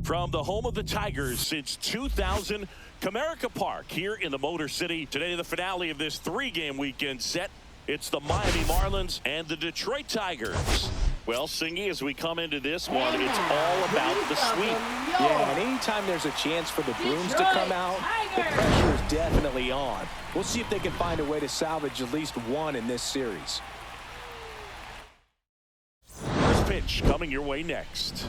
From the home of the Tigers since 2000, Comerica Park here in the Motor City. Today, the finale of this three-game weekend set. It's the Miami Marlins and the Detroit Tigers. Well, Singy, as we come into this one, it's all about the sweep. Yeah, and anytime there's a chance for the brooms to come out, the pressure is definitely on. We'll see if they can find a way to salvage at least one in this series. First pitch coming your way next.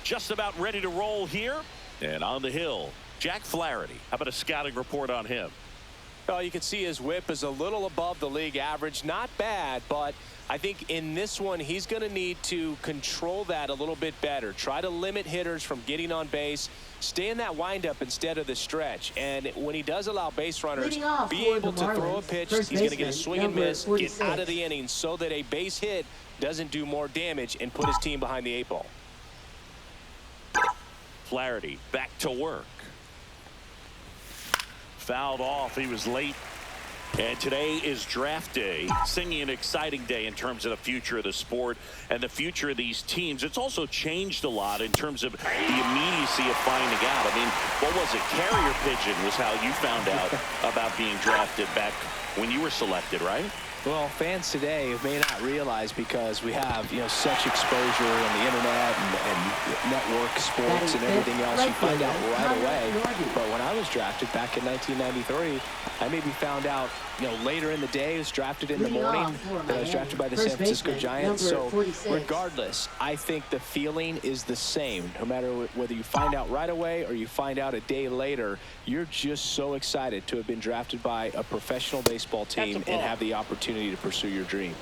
Just about ready to roll here. And on the hill, Jack Flaherty. How about a scouting report on him? Well, you can see his whip is a little above the league average. Not bad, but I think in this one, he's going to need to control that a little bit better. Try to limit hitters from getting on base. Stay in that windup instead of the stretch. And when he does allow base runners, be able to throw a pitch. He's going to get a swing and miss, get out of the inning so that a base hit doesn't do more damage and put his team behind the 8 ball. Flaherty back to work. Fouled off. He was late. And today is draft day. Singing an exciting day in terms of the future of the sport and the future of these teams. It's also changed a lot in terms of the immediacy of finding out. I mean, what was it? Carrier pigeon was how you found out about being drafted back when you were selected, right? Well, fans today may not realize because we have, such exposure on the internet and network sports and everything else. You find out right away. But when I was drafted back in 1993, I maybe found out, later in the day. I was drafted in the morning. I was drafted by the San Francisco Giants. So regardless, I think the feeling is the same. No matter whether you find out right away or you find out a day later, you're just so excited to have been drafted by a professional baseball team and have the opportunity to pursue your dream.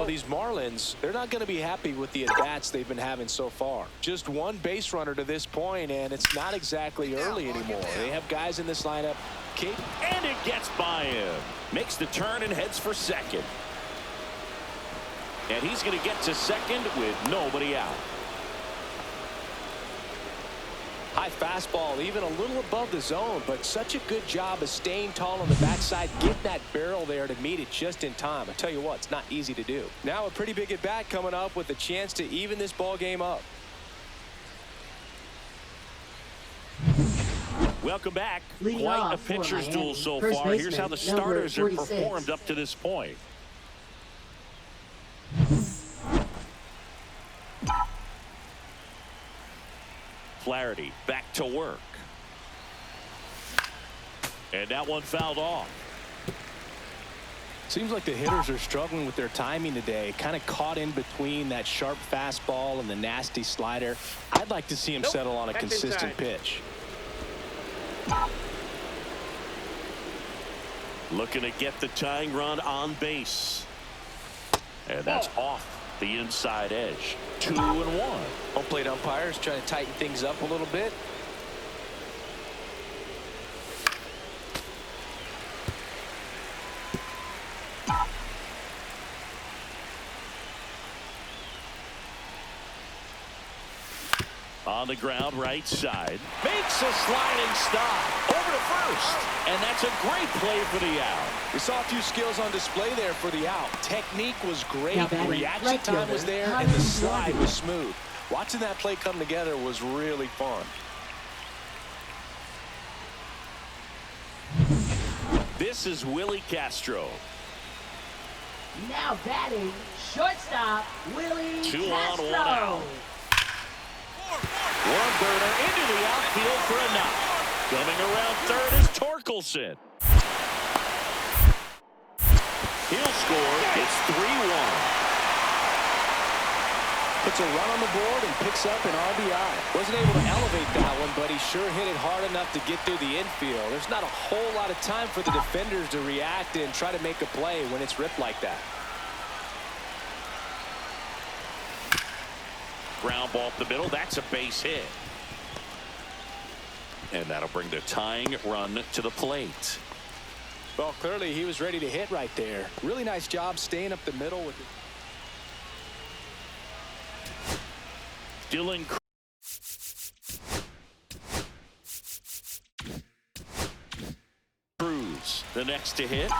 These Marlins, they're not going to be happy with the at-bats they've been having so far. Just one base runner to this point, and it's not exactly early anymore. They have guys in this lineup. And it gets by him. Makes the turn and heads for second. And he's going to get to second with nobody out. High fastball, even a little above the zone, but such a good job of staying tall on the backside, getting that barrel there to meet it just in time. I tell you what, it's not easy to do. Now a pretty big at bat coming up with a chance to even this ball game up. Welcome back. Quite a pitcher's duel so far. Here's how the starters have performed up to this point. Flaherty back to work. And that one fouled off. Seems like the hitters are struggling with their timing today. Kind of caught in between that sharp fastball and the nasty slider. I'd like to see him settle on a consistent pitch. Looking to get the tying run on base. And that's off the inside edge. 2-1. Home plate umpires trying to tighten things up a little bit. On the ground, right side. Makes a sliding stop. Over to first. And that's a great play for the out. We saw a few skills on display there for the out. Technique was great. Reaction time was there. And the slide was smooth. Watching that play come together was really fun. This is Willie Castro. Now batting, shortstop, Willie Castro. 2 on, 1 out. One burner into the outfield for a knock. Coming around third is Torkelson. He'll score. It's 3-1. Puts a run on the board and picks up an RBI. Wasn't able to elevate that one, but he sure hit it hard enough to get through the infield. There's not a whole lot of time for the defenders to react and try to make a play when it's ripped like that. Ground ball up the middle. That's a base hit. And that'll bring the tying run to the plate. Well, clearly he was ready to hit right there. Really nice job staying up the middle with it. Dylan Cruz, the next to hit.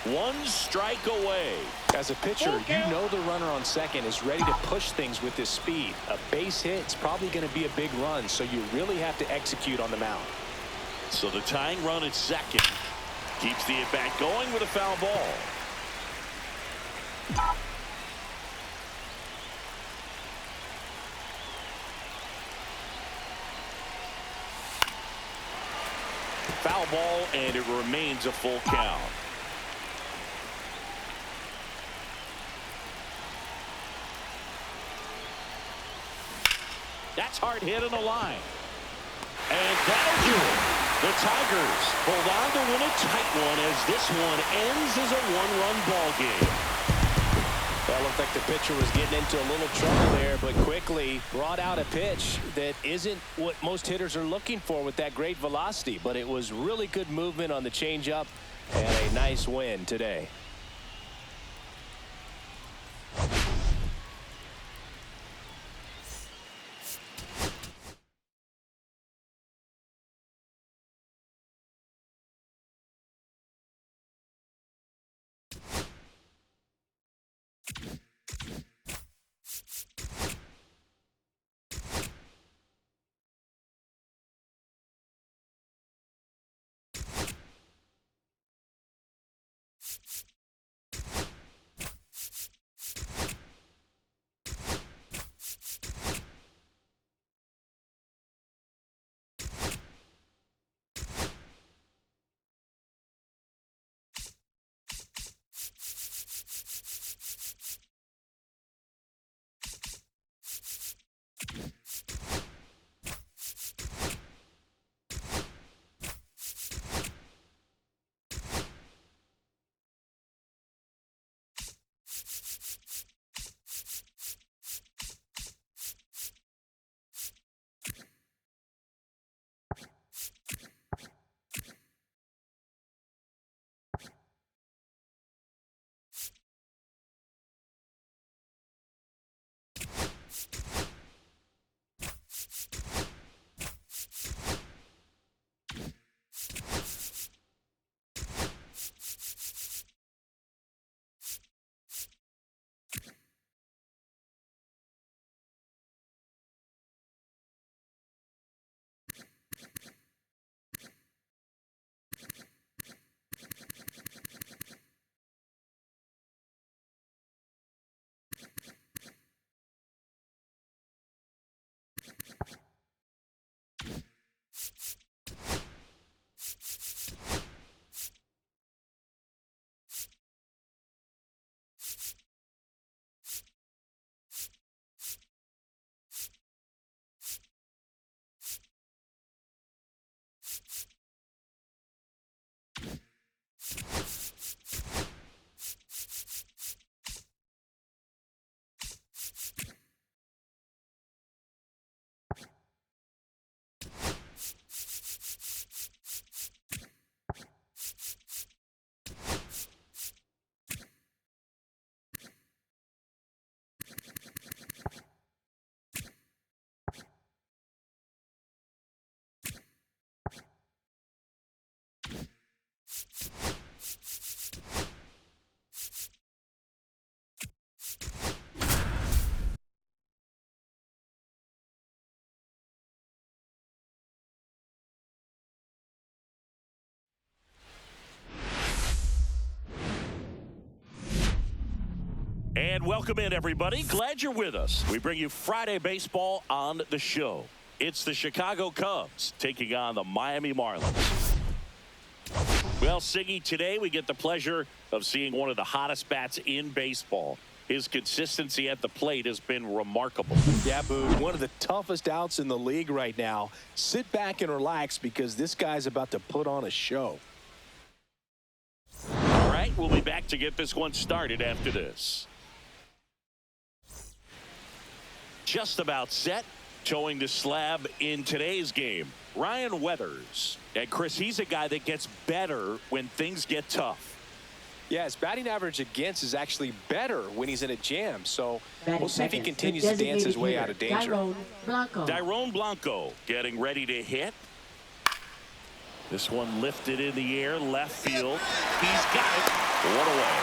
One strike away. As a pitcher, you know the runner on second is ready to push things with his speed. A base hit is probably going to be a big run, so you really have to execute on the mound. So the tying run at second keeps the at-bat going with a foul ball. Foul ball, and it remains a full count. That's hard hit in the line. And that'll do it. The Tigers hold on to win a tight one as this one ends as a one-run ball game. Well, looked like the pitcher was getting into a little trouble there, but quickly brought out a pitch that isn't what most hitters are looking for with that great velocity. But it was really good movement on the changeup and a nice win today. And welcome in, everybody. Glad you're with us. We bring you Friday baseball on the show. It's the Chicago Cubs taking on the Miami Marlins. Well, Siggy, today we get the pleasure of seeing one of the hottest bats in baseball. His consistency at the plate has been remarkable. Yeah, Boo, one of the toughest outs in the league right now. Sit back and relax because this guy's about to put on a show. All right, we'll be back to get this one started after this. Just about set, towing the slab in today's game, Ryan Weathers. And Chris, he's a guy that gets better when things get tough. Yeah, his batting average against is actually better when he's in a jam. So we'll see if he continues to dance his way out of danger. Dyrone Blanco getting ready to hit. This one lifted in the air, left field. He's got it. One away.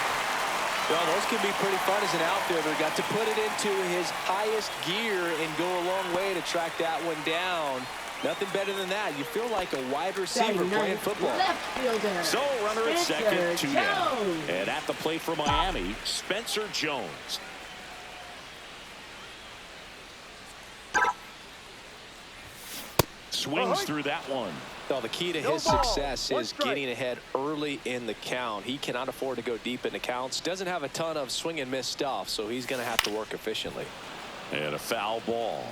Well, those can be pretty fun as an outfielder. Got to put it into his highest gear and go a long way to track that one down. Nothing better than that. You feel like a wide receiver playing football. Left fielder. So runner at second, 2 down. Jones. And at the plate for Miami, Spencer Jones. Swings through that one. Well, the key to his success is getting ahead early in the count. He cannot afford to go deep in the counts. Doesn't have a ton of swing and miss stuff, so he's going to have to work efficiently. And a foul ball.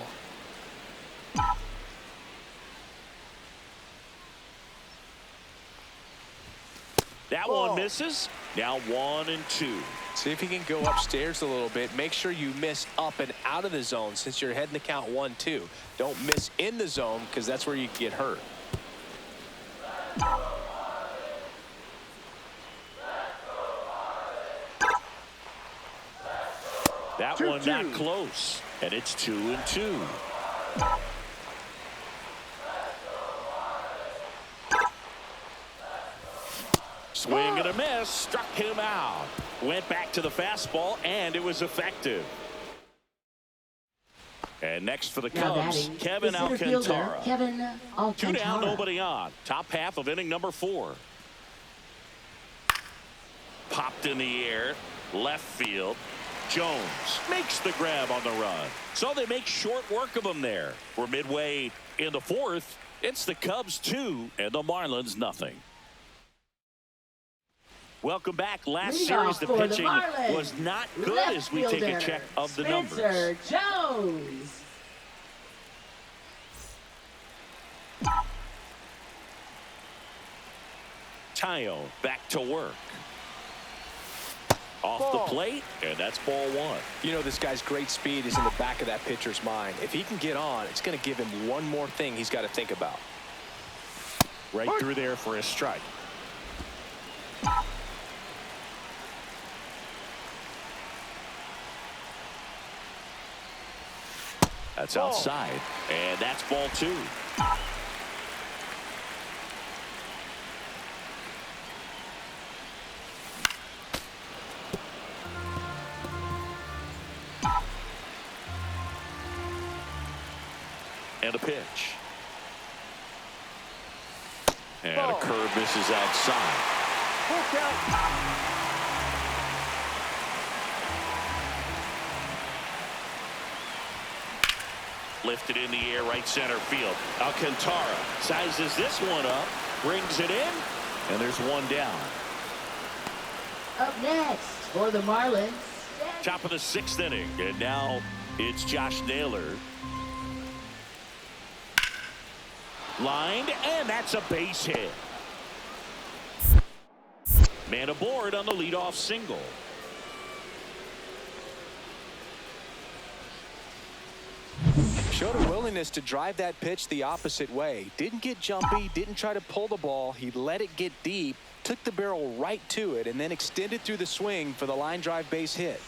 That one misses. Now 1-2. See if he can go upstairs a little bit. Make sure you miss up and out of the zone since you're heading the count 1-2. Don't miss in the zone because that's where you can get hurt. That one not close. And it's 2-2. Swing and a miss. Struck him out. Went back to the fastball, and it was effective. And next for the Cubs, Kevin Alcantara. Kevin Alcantara. 2 down, nobody on. Top half of inning number 4. Popped in the air. Left field. Jones makes the grab on the run. So they make short work of him there. We're midway in the 4th. It's the Cubs 2 and the Marlins nothing. Welcome back. Last series, the pitching was not good as we take a check of the numbers. Spencer Jones. Tayo back to work. Off the plate, and that's ball 1. You know, this guy's great speed is in the back of that pitcher's mind. If he can get on, it's going to give him one more thing he's got to think about. Right through there for a strike. That's outside, and that's ball 2. And a pitch. And a curve misses outside. Full count. Lifted in the air, right center field. Alcantara sizes this one up, brings it in, and there's one down. Up next for the Marlins. Top of the 6th inning, and now it's Josh Naylor. Lined, and that's a base hit. Man aboard on the leadoff single. Showed a willingness to drive that pitch the opposite way. Didn't get jumpy, didn't try to pull the ball. He let it get deep, took the barrel right to it, and then extended through the swing for the line drive base hit.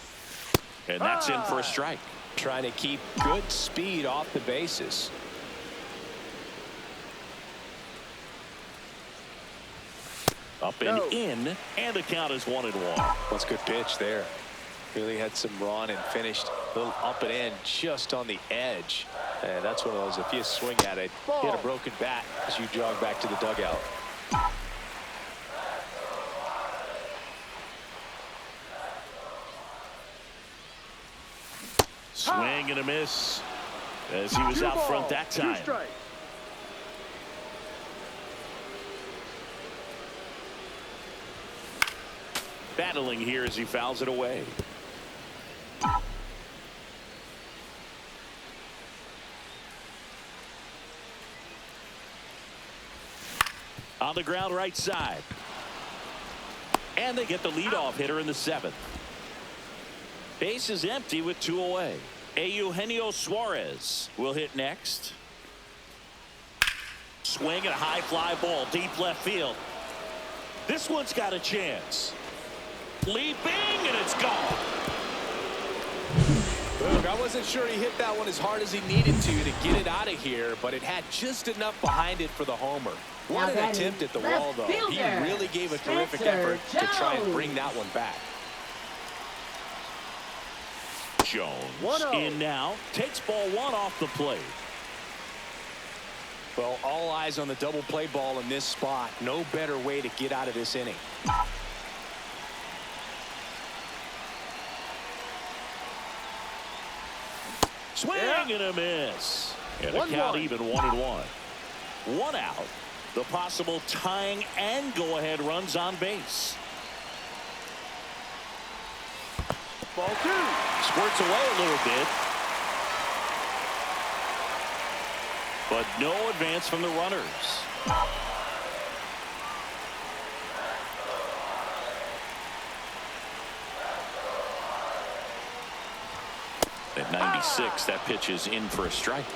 And that's in for a strike. Trying to keep good speed off the bases. Up and in, and the count is 1-1. That's a good pitch there. Really had some run and finished a little up and in just on the edge. And that's one of those, if you swing at it, hit a broken bat as you jog back to the dugout. Swing and a miss as he was out front that time. Battling here as he fouls it away. On the ground right side. And they get the leadoff hitter in the 7th. Base is empty with 2 away. Eugenio Suarez will hit next. Swing and a high fly ball deep left field. This one's got a chance. Leaping, and it's gone. Look, I wasn't sure he hit that one as hard as he needed to get it out of here, but it had just enough behind it for the homer. What an attempt at the wall, though. He really gave a terrific effort to try and bring that one back. Jones in now, takes ball one off the plate. Well, all eyes on the double play ball in this spot. No better way to get out of this inning. Swing and a miss. And a count even 1-1. One out. The possible tying and go-ahead runs on base. Ball 2. Squirts away a little bit. But no advance from the runners. At 96, that pitch is in for a strike.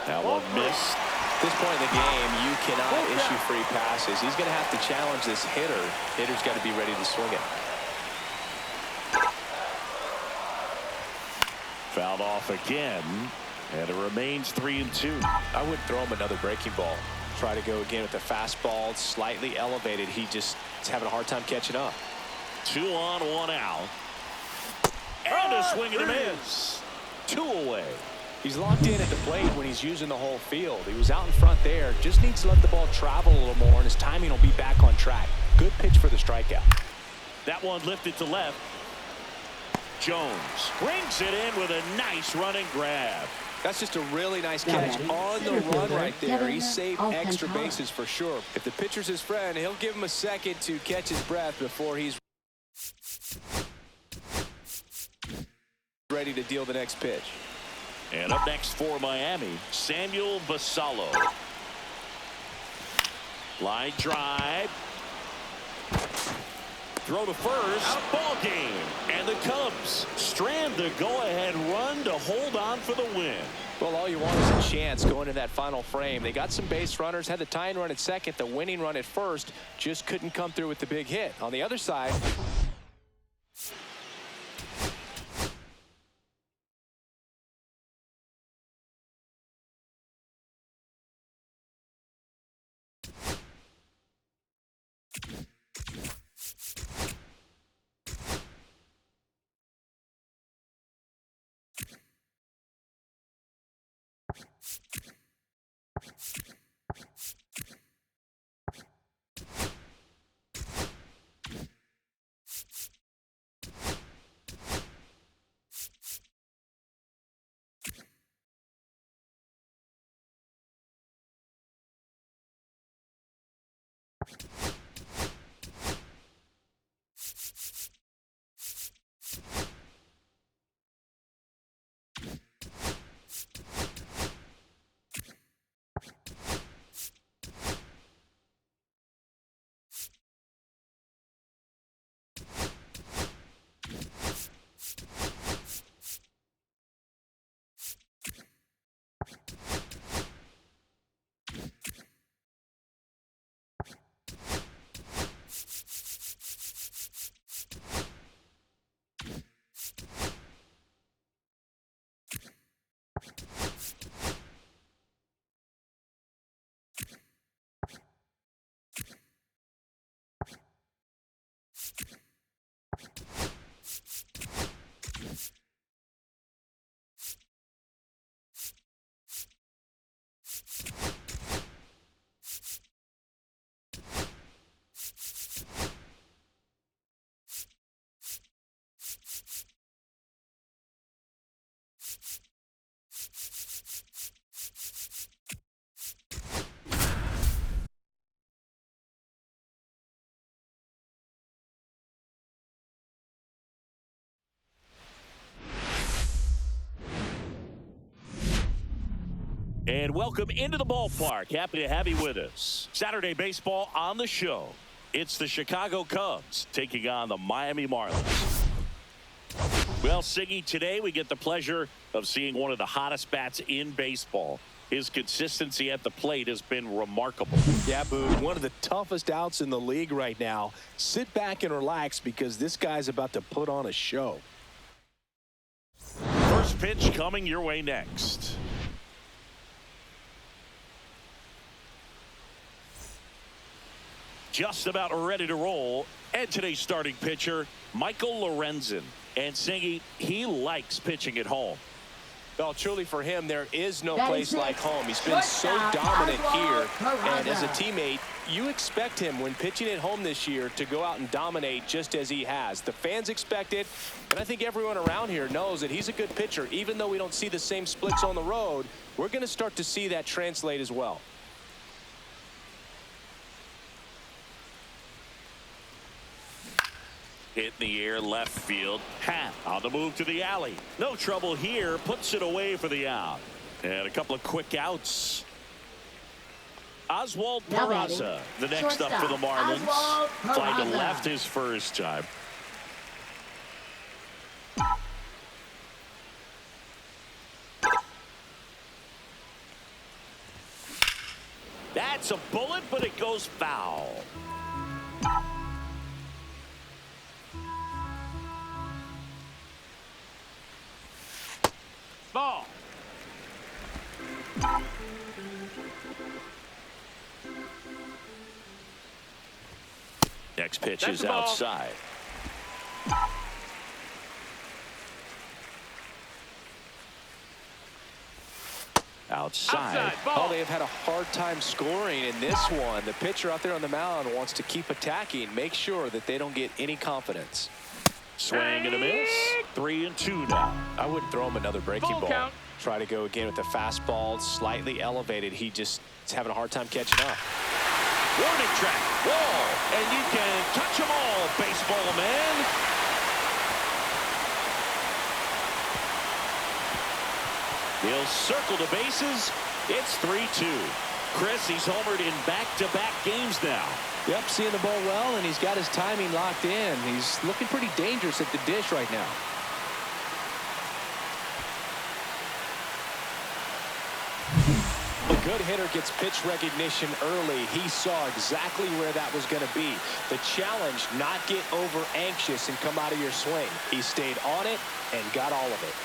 That one missed. At this point in the game, you cannot issue free passes. He's going to have to challenge this hitter. Hitter's got to be ready to swing it. Fouled off again, and it remains 3-2. I wouldn't throw him another breaking ball. Try to go again with the fastball, slightly elevated. He just is having a hard time catching up. 2 on, 1 out. And a swing and a miss. 2 away. He's locked in at the plate when he's using the whole field. He was out in front there. Just needs to let the ball travel a little more, and his timing will be back on track. Good pitch for the strikeout. That one lifted to left. Jones brings it in with a nice running grab. That's just a really nice catch on the run right there. He saved extra bases for sure. If the pitcher's his friend, he'll give him a second to catch his breath before he's ready to deal the next pitch. And up next for Miami, Samuel Basallo. Line drive. Throw to first. Ball game. And the Cubs strand the go-ahead run to hold on for the win. Well, all you want is a chance going into that final frame. They got some base runners, had the tying run at second, the winning run at first, just couldn't come through with the big hit. On the other side, And welcome into the ballpark. Happy to have you with us. Saturday baseball on the show. It's the Chicago Cubs taking on the Miami Marlins. Well, Siggy, today we get the pleasure of seeing one of the hottest bats in baseball. His consistency at the plate has been remarkable. Yeah, Boone, one of the toughest outs in the league right now. Sit back and relax because this guy's about to put on a show. First pitch coming your way next. Just about ready to roll. And today's starting pitcher, Michael Lorenzen. And Singy, he likes pitching at home. Well, truly for him, there is no place like home. He's been so dominant here. And as a teammate, you expect him when pitching at home this year to go out and dominate just as he has. The fans expect it, and I think everyone around here knows that he's a good pitcher. Even though we don't see the same splits on the road, we're going to start to see that translate as well. Hit in the air, left field. Hat on the move to the alley. No trouble here. Puts it away for the out. And a couple of quick outs. Oswald Peraza, the next up for the Marlins. Flying to left his first time. That's a bullet, but it goes foul. Ball. Next pitch is outside. Outside. Oh, they have had a hard time scoring in this one. The pitcher out there on the mound wants to keep attacking, make sure that they don't get any confidence. Swing and a miss. 3-2 now. I wouldn't throw him another breaking ball. Count. Try to go again with the fastball, slightly elevated. He just is having a hard time catching up. Warning track. Wall. And you can touch them all, baseball man. He'll circle the bases. It's 3-2. Chris, he's homered in back-to-back games now. Yep, seeing the ball well, and he's got his timing locked in. He's looking pretty dangerous at the dish right now. A good hitter gets pitch recognition early. He saw exactly where that was going to be. The challenge, not get over anxious and come out of your swing. He stayed on it and got all of it.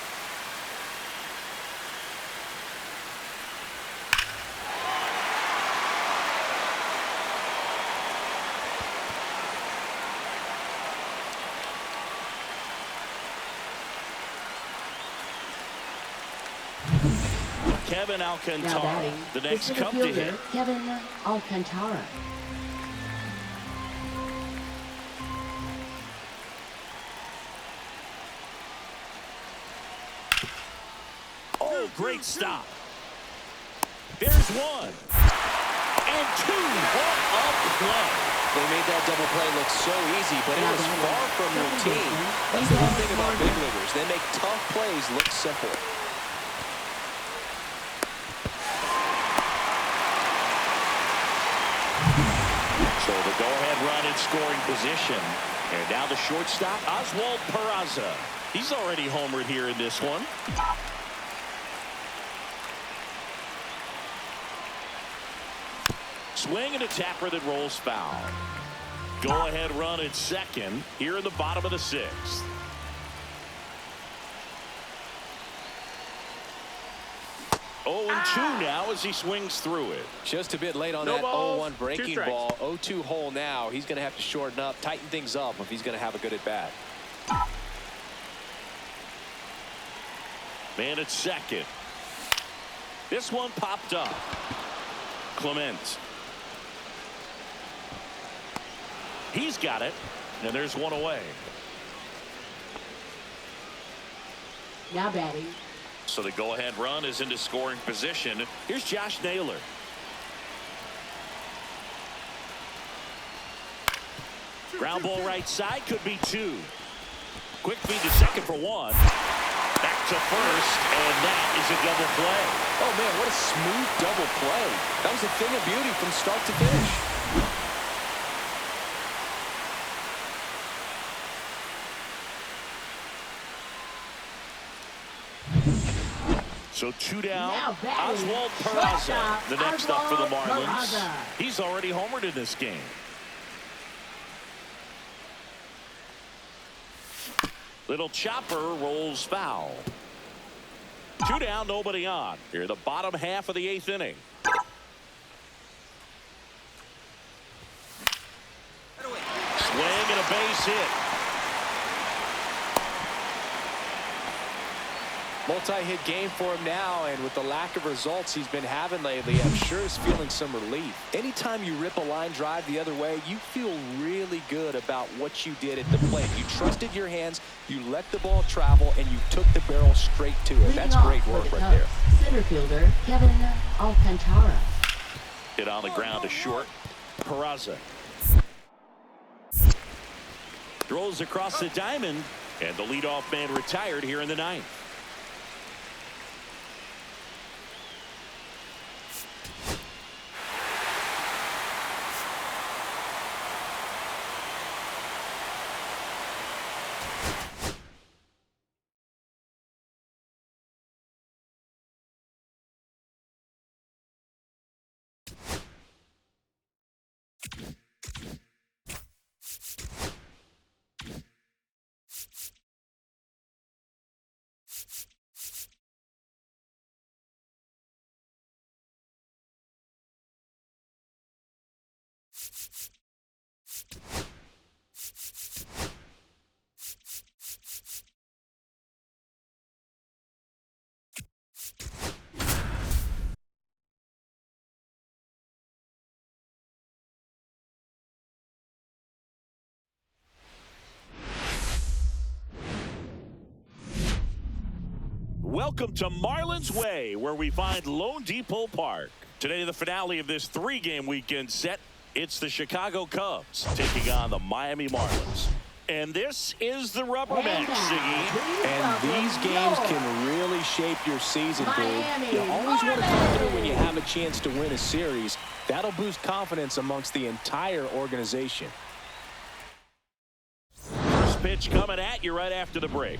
Kevin Now Alcantara, batting, the next center cup to fielder, hit. Kevin Alcantara. Oh, great stop. There's one. And two. What a play. They made that double play look so easy, but it was far from routine. That's the one thing about big leaguers. They make tough plays look simple. So the go-ahead run in scoring position. And now the shortstop, Oswald Peraza. He's already homered here in this one. Swing and a tapper that rolls foul. Go-ahead run at second here in the bottom of the sixth. Oh, and 2 now as he swings through it. Just a bit late on that 0-1 breaking ball. 0-2 hole now. He's going to have to shorten up, tighten things up if he's going to have a good at-bat. Man at second. This one popped up. Clement. He's got it. And there's one away. Now batting, So the go-ahead run is into scoring position. Here's Josh Naylor. Ground ball right side, could be 2. Quick feed to second for 1. Back to first, and that is a double play. Oh, man, what a smooth double play. That was a thing of beauty from start to finish. So 2 down. Now batting, Oswald Peraza, shortstop, the next up for the Oswald Marlins. Peraza. He's already homered in this game. Little chopper rolls foul. 2 down, nobody on. Here the bottom half of the 8th inning. Swing and a base hit. Multi-hit game for him now, and with the lack of results he's been having lately, I'm sure he's feeling some relief. Anytime you rip a line drive the other way, you feel really good about what you did at the plate. You trusted your hands, you let the ball travel, and you took the barrel straight to it. That's great work right there. Center fielder Kevin Alcantara. Hit on the ground to short. Peraza throws across the diamond, and the leadoff man retired here in the 9th. Welcome to Marlins Way, where we find Lone Depot Park. Today, the finale of this 3-game weekend set. It's the Chicago Cubs taking on the Miami Marlins. And this is the rubber match, Ziggy. And these games can really shape your season, dude. You always want to come through when you have a chance to win a series. That'll boost confidence amongst the entire organization. First pitch coming at you right after the break.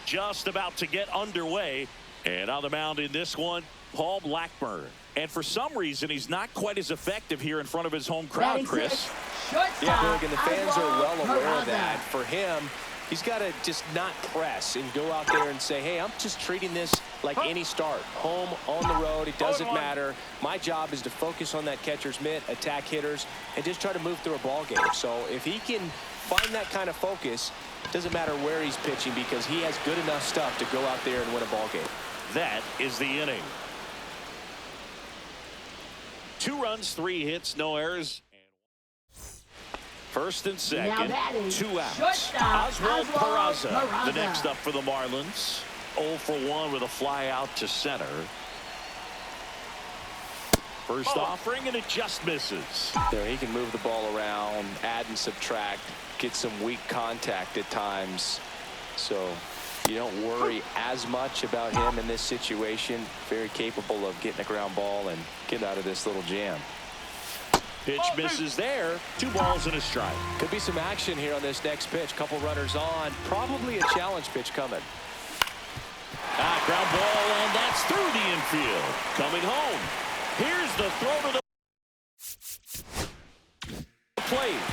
Just about to get underway, and on the mound in this one, Paul Blackburn. And for some reason, he's not quite as effective here in front of his home crowd, Chris. Yeah, Big, and the fans are well aware of that. For him, he's got to just not press and go out there and say, hey, I'm just treating this like any start. Home, on the road, it doesn't matter. My job is to focus on that catcher's mitt, attack hitters, and just try to move through a ball game. So if he can find that kind of focus, it doesn't matter where he's pitching because he has good enough stuff to go out there and win a ball game. That is the inning. 2 runs, 3 hits, no errors. First and second, 2 outs. Oswald Peraza, the next up for the Marlins. 0 for 1 with a fly out to center. First offering, and it just misses. There, he can move the ball around, add and subtract, get some weak contact at times. So you don't worry as much about him in this situation. Very capable of getting a ground ball and getting out of this little jam. Pitch misses there. 2 balls and a strike. Could be some action here on this next pitch. Couple runners on. Probably a challenge pitch coming. Ground ball, and that's through the infield. Coming home. Here's the throw to the plate.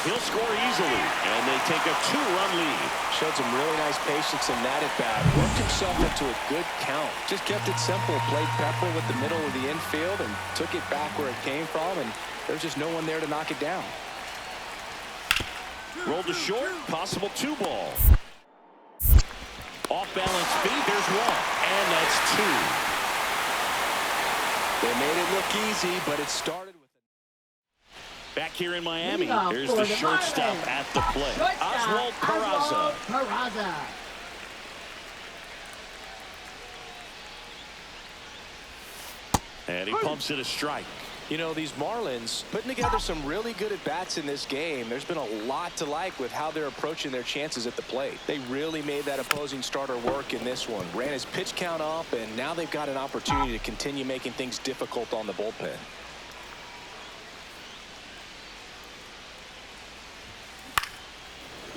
He'll score easily, and they take a 2-run lead. Showed some really nice patience in that at-bat. Worked himself into a good count. Just kept it simple. Played pepper with the middle of the infield and took it back where it came from, and there's just no one there to knock it down. Rolled to short, possible 2 ball. Off balance feet, there's 1, and that's 2. They made it look easy, but it started with back here in Miami, here's the shortstop at the plate. Oswald Peraza. And he pumps it a strike. You know, these Marlins putting together some really good at-bats in this game. There's been a lot to like with how they're approaching their chances at the plate. They really made that opposing starter work in this one. Ran his pitch count up, and now they've got an opportunity to continue making things difficult on the bullpen.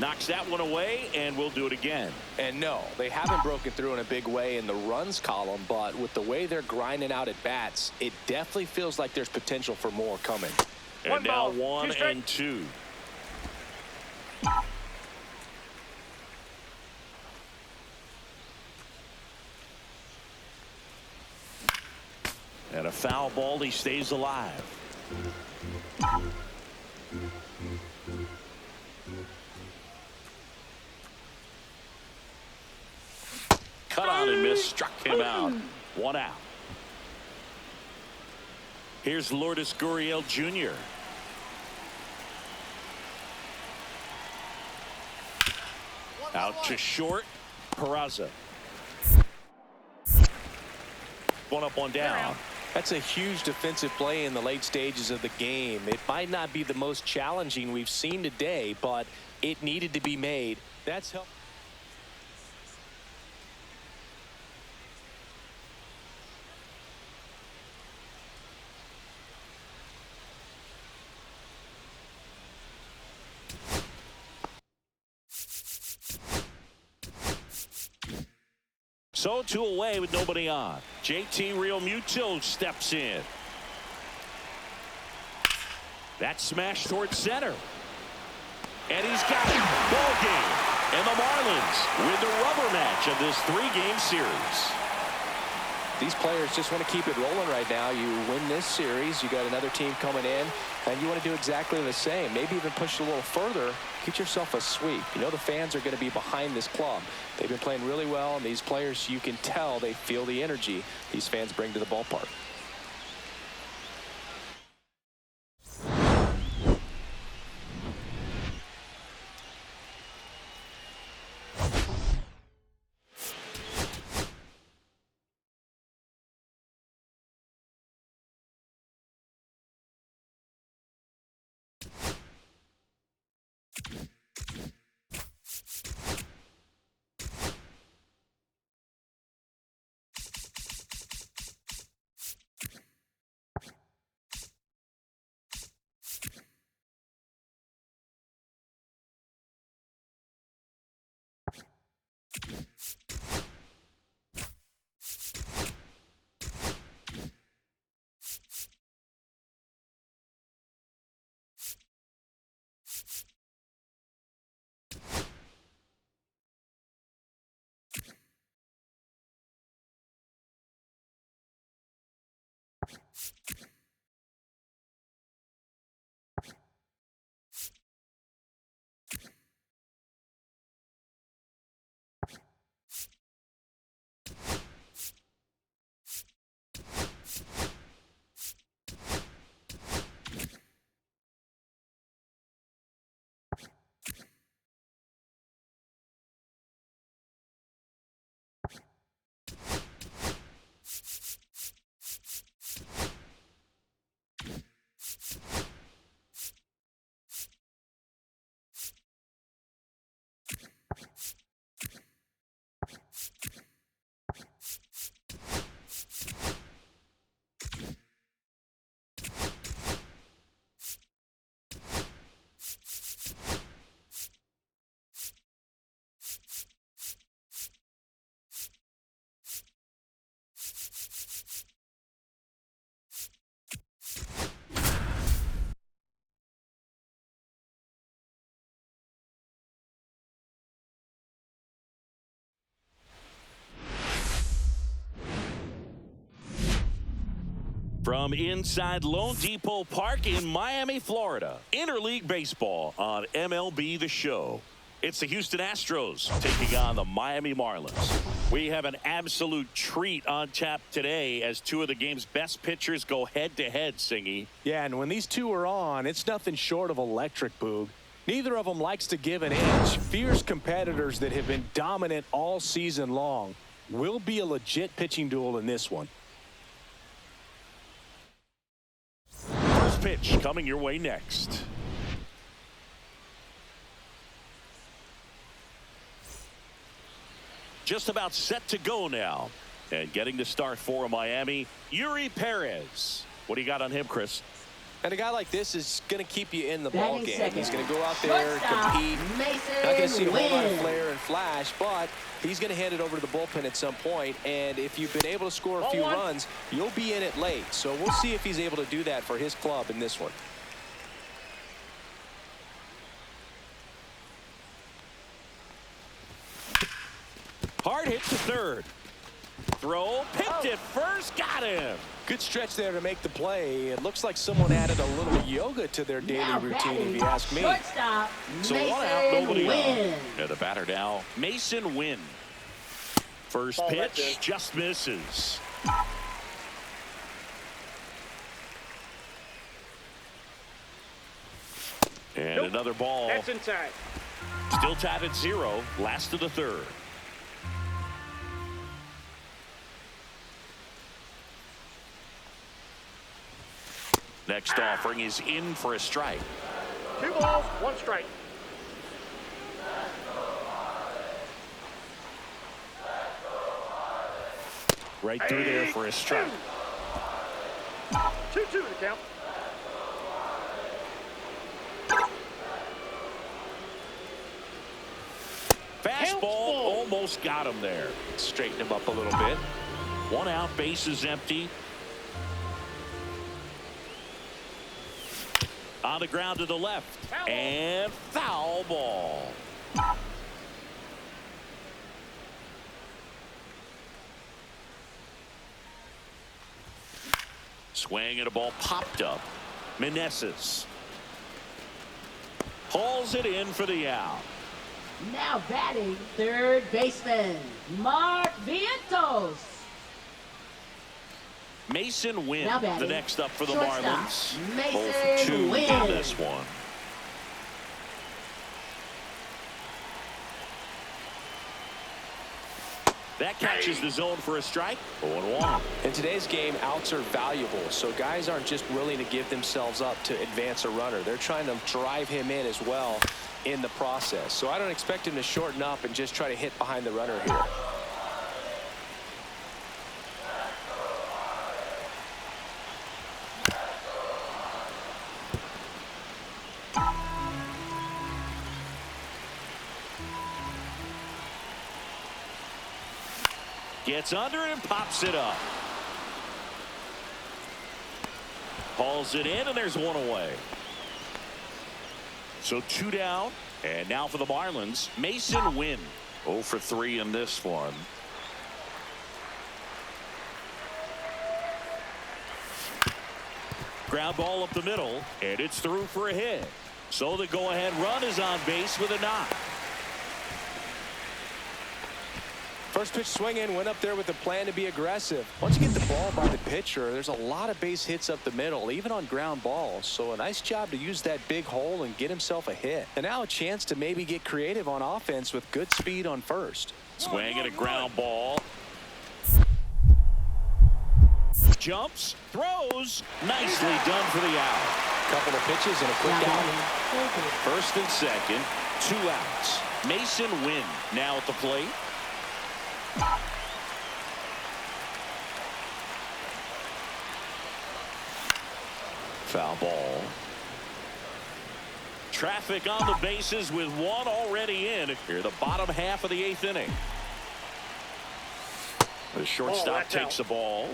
Knocks that one away, and we'll do it again. And no, they haven't broken through in a big way in the runs column, but with the way they're grinding out at bats, it definitely feels like there's potential for more coming. And now 1 and 2. And a foul ball, he stays alive. Cut on and miss, struck him out. 1 out. Here's Lourdes Gurriel Jr. Out to short. Peraza. 1 up, 1 down. That's a huge defensive play in the late stages of the game. It might not be the most challenging we've seen today, but it needed to be made. That's helped. So 2 away with nobody on. JT Realmuto steps in. That smash towards center. And he's got it. Ball game. And the Marlins win the rubber match of this 3-game series. These players just want to keep it rolling right now. You win this series, you got another team coming in, and you want to do exactly the same. Maybe even push a little further, get yourself a sweep. You know the fans are going to be behind this club. They've been playing really well, and these players, you can tell they feel the energy these fans bring to the ballpark. From inside Lone Depot Park in Miami, Florida, interleague baseball on MLB The Show. It's the Houston Astros taking on the Miami Marlins. We have an absolute treat on tap today as 2 of the game's best pitchers go head-to-head, Singy. Yeah, and when these 2 are on, it's nothing short of electric, Boog. Neither of them likes to give an inch. Fierce competitors that have been dominant all season long. Will be a legit pitching duel in this one. First pitch coming your way next. Just about set to go now. And getting the start for Miami, Yuri Perez. What do you got on him, Chris? And a guy like this is going to keep you in the ball game. Second. He's going to go out there, compete. Mason Not going going to see a whole lot of win. flair and flash, but he's going to hand it over to the bullpen at some point, and if you've been able to score a few runs, you'll be in it late. So we'll see if he's able to do that for his club in this one. Hard hit to third. Throw, picked it first, got him. Good stretch there to make the play. It looks like someone added a little yoga to their daily routine, if you ask me. Shortstop, So Mason one out, nobody Wynn. on. And the batter now, Mason Wynn. First pitch just misses. And another ball. That's inside. Still tied at 0. Last of the third. Next offering is in for a strike. 2 balls, 1 strike. Right through there for a strike. 2-2 the count. Fastball almost got him there. Straighten him up a little bit. 1 out, base is empty. On the ground to the left. And foul ball. Swing and a ball popped up. Meneses hauls it in for the out. Now batting, third baseman, Mark Vientos. Mason Wynn, Now batting, the next up for the shortstop, Marlins. Mason 0 for 2 Wynn. in this one. That catches the zone for a strike. 0-1. In today's game, outs are valuable, so guys aren't just willing to give themselves up to advance a runner. They're trying to drive him in as well in the process. So I don't expect him to shorten up and just try to hit behind the runner here. Gets under it and pops it up. Hauls it in, and there's 1 away. So 2 down. And now for the Marlins, Mason Wynn. 0 for 3 in this one. Ground ball up the middle, and it's through for a hit. So the go-ahead run is on base with a knock. First pitch swing in, went up there with a plan to be aggressive. Once you get the ball by the pitcher, there's a lot of base hits up the middle, even on ground balls. So a nice job to use that big hole and get himself a hit. And now a chance to maybe get creative on offense with good speed on first. Swing and a ground ball. Jumps, throws, nicely done for the out. Couple of pitches and a quick Now out. batting, First and second, 2 outs. Mason Wynn now at the plate. Foul ball. Traffic on the bases with 1 already in here, the bottom half of the 8th inning. The shortstop takes the ball.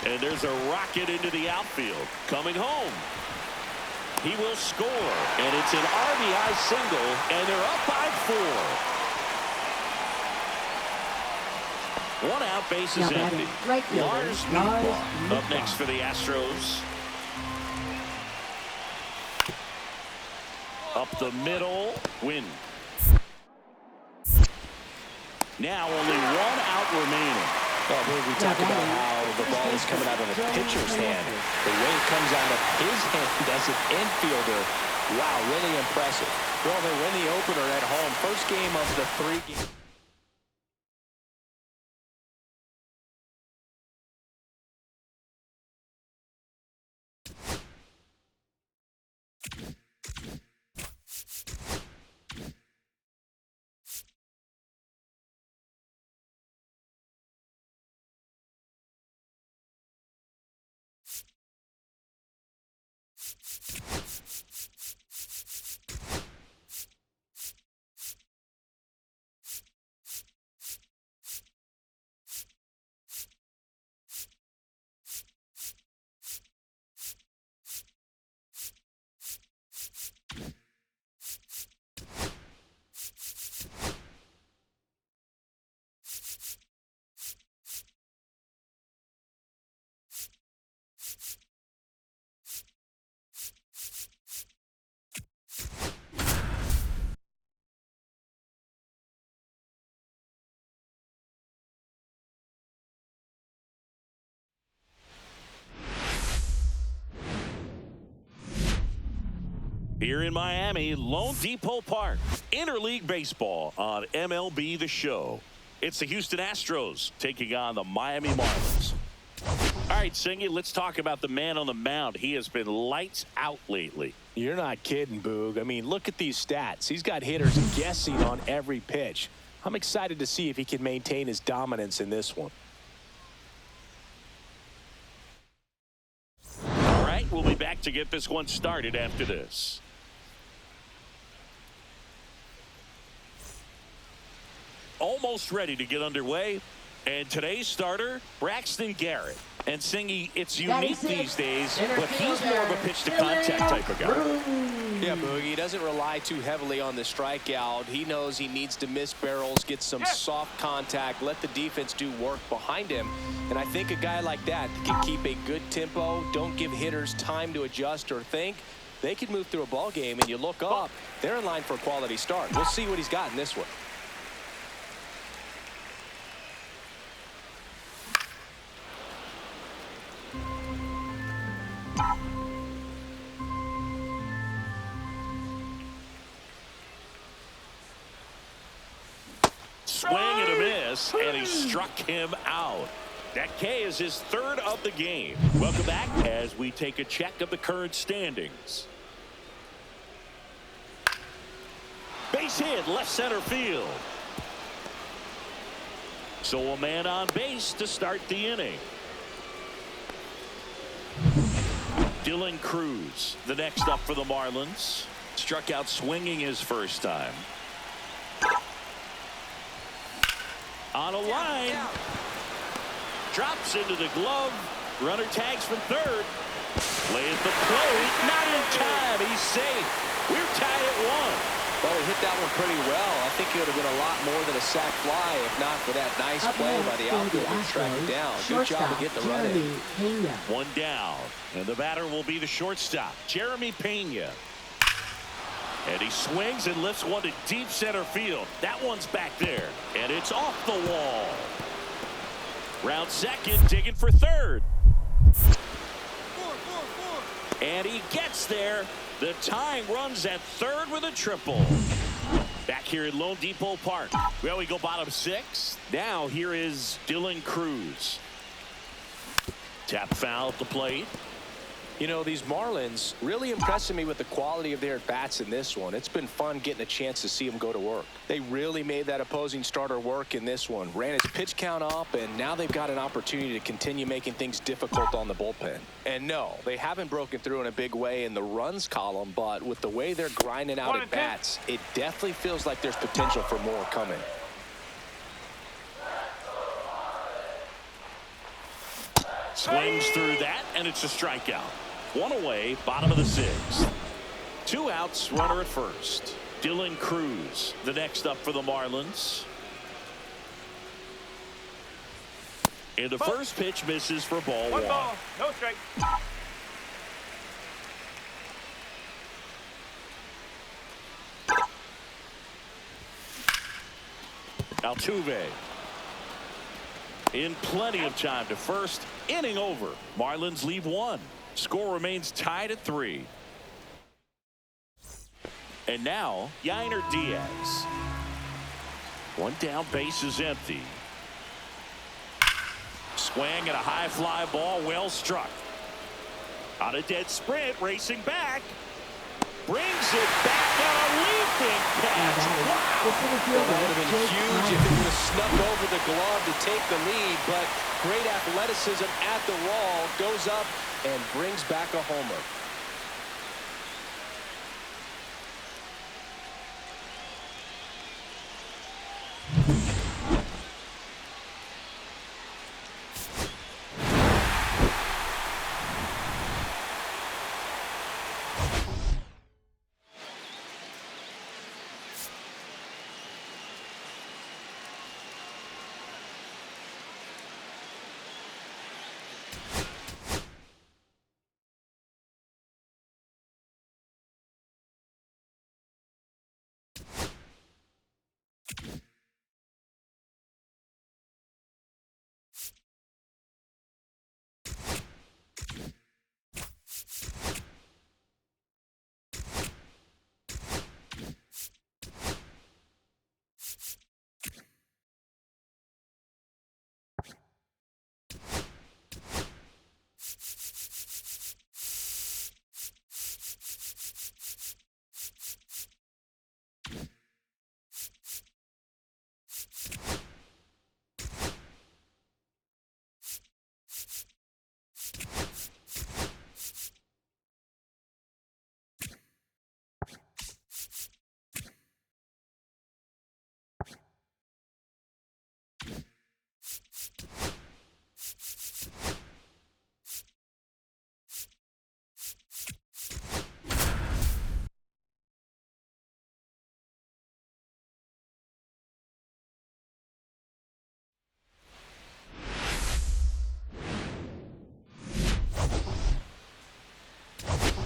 And there's a rocket into the outfield. Coming home. He will score. And it's an RBI single. And they're up by 4. 1 out, base is Now empty. batting, right fielder, Lars Lars Nootbaar up Nootbaar. next for the Astros. Up the middle. Win. Now only 1 out remaining. Well, I believe we talked about how the ball is coming out of the pitcher's hand. The way it comes out of his hand as an infielder, wow, really impressive. Well, they win the opener at home. First game of the 3 games. Here in Miami, Lone Depot Park, interleague baseball on MLB The Show. It's the Houston Astros taking on the Miami Marlins. All right, Singy, let's talk about the man on the mound. He has been lights out lately. You're not kidding, Boog. I mean, look at these stats. He's got hitters guessing on every pitch. I'm excited to see if he can maintain his dominance in this one. All right, we'll be back to get this one started after this. Almost ready to get underway. And today's starter, Braxton Garrett. And Singy, it's unique these days, but he's more of a pitch-to-contact type of guy. Yeah, Boogie, he doesn't rely too heavily on the strikeout. He knows he needs to miss barrels, get some soft contact, let the defense do work behind him. And I think a guy like that can keep a good tempo, don't give hitters time to adjust or think. They can move through a ball game, and you look up, they're in line for a quality start. We'll see what he's got in this one. Swing and a miss, and he struck him out. That K is his third of the game. Welcome back as we take a check of the current standings. Base hit, left center field. So a man on base to start the inning. Dylan Cruz, the next up for the Marlins. Struck out swinging his first time. On a line. Drops into the glove. Runner tags from third. Play at the plate. Not in time. He's safe. We're tied at 1. Well, he hit that one pretty well. I think it would have been a lot more than a sac fly if not for that nice play by the outfielder to track it down. Good job to get the run in. One down. And the batter will be the shortstop, Jeremy Pena. And he swings and lifts one to deep center field. That one's back there. And it's off the wall. Round second, digging for third. And he gets there. The tying runs at third with a triple. Back here at Lone Depot Park. Well, we go bottom 6. Now here is Dylan Cruz. Tap foul at the plate. You know, these Marlins really impressing me with the quality of their at-bats in this one. It's been fun getting a chance to see them go to work. They really made that opposing starter work in this one. Ran his pitch count up, and now they've got an opportunity to continue making things difficult on the bullpen. And no, they haven't broken through in a big way in the runs column, but with the way they're grinding out at-bats, it definitely feels like there's potential for more coming. Swings through that, and it's a strikeout. One away, bottom of the 6th. 2 outs, runner at first. Dylan Cruz, the next up for the Marlins. And the first pitch misses for ball 1. Ball, no strike. Altuve. In plenty of time to first. Inning over. Marlins leave 1. Score remains tied at 3. And now, Yainer Diaz. One down, base is empty. Swing and a high fly ball, well struck. On a dead sprint, racing back. Brings it back on a leaping catch. Wow. It would have been huge if it would have snuck over the glove to take the lead, but great athleticism at the wall, goes up and brings back a homer.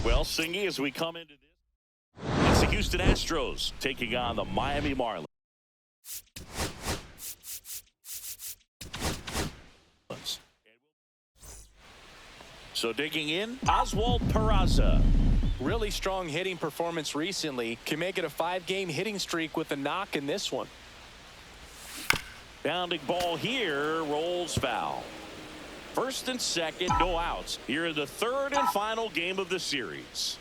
Well, Singy, as we come into this, it's the Houston Astros taking on the Miami Marlins. So digging in, Oswald Peraza. Really strong hitting performance recently. Can make it a 5-game hitting streak with a knock in this one. Bounding ball here, rolls foul. First and second, no outs. Here in the third and final game of the series.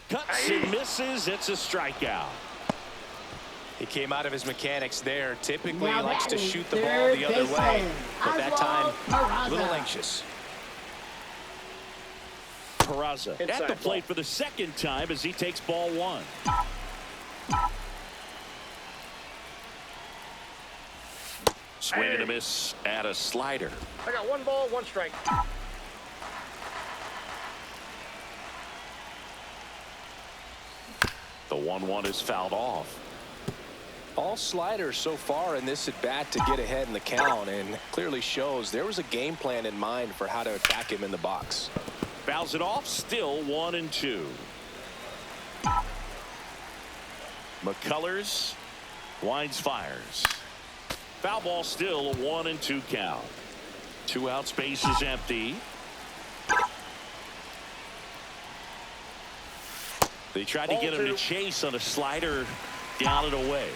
Cuts and misses. It's a strikeout. He came out of his mechanics there. Typically, Now he likes to batting, shoot the ball third the other way. baseman, But that time, Oswald a little Peraza. anxious. Peraza at Inside the plate ball. for the second time as he takes ball one. Swing and a miss at a slider. I got 1 ball, 1 strike. The 1-1 is fouled off. All sliders so far in this at bat to get ahead in the count, and clearly shows there was a game plan in mind for how to attack him in the box. Fouls it off, still 1-2. McCullers winds, fires. Foul ball, still a 1-2 count. 2 outs, base is empty. They tried to Ball get him to 2. chase on a slider down and away.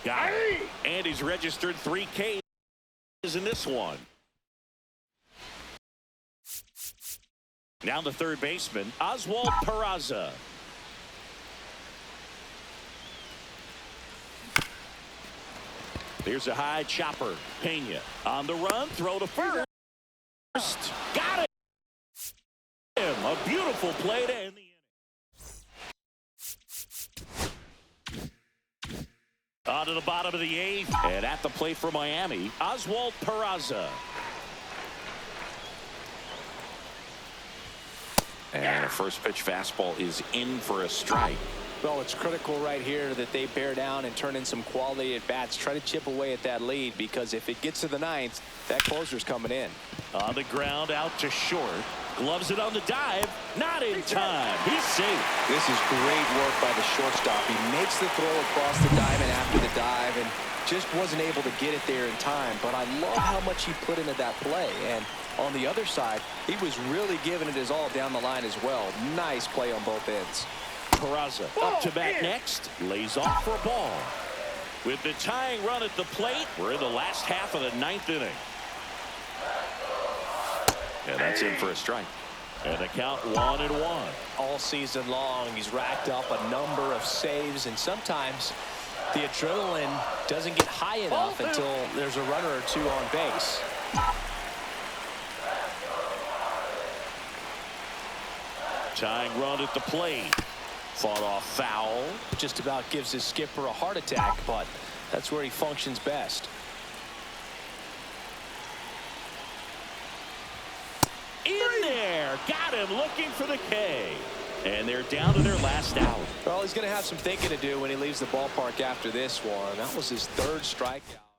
Got it. And he's registered 3 Ks in this one. Now the third baseman, Oswald Peraza. Here's a high chopper. Pena on the run, throw to first. Got it. A beautiful play to end the inning. On to the bottom of the 8th, and at the plate for Miami, Oswald Peraza. And a first pitch fastball is in for a strike. Well, it's critical right here that they bear down and turn in some quality at bats. Try to chip away at that lead, because if it gets to the 9th, that closer's coming in. On the ground, out to short. Gloves it on the dive. Not in time. He's safe. This is great work by the shortstop. He makes the throw across the diamond after the dive and just wasn't able to get it there in time. But I love how much he put into that play. And on the other side, he was really giving it his all down the line as well. Nice play on both ends. Peraza up to bat next. Lays off for a ball. With the tying run at the plate, we're in the last half of the 9th inning. And that's in for a strike. And the count 1-1. All season long, he's racked up a number of saves, and sometimes the adrenaline doesn't get high enough until there's a runner or two on base. Tying run at the plate. Fought off foul. Just about gives his skipper a heart attack, but that's where he functions best. In there. Got him looking for the K. And they're down to their last out. Well, he's going to have some thinking to do when he leaves the ballpark after this one. That was his 3rd strikeout.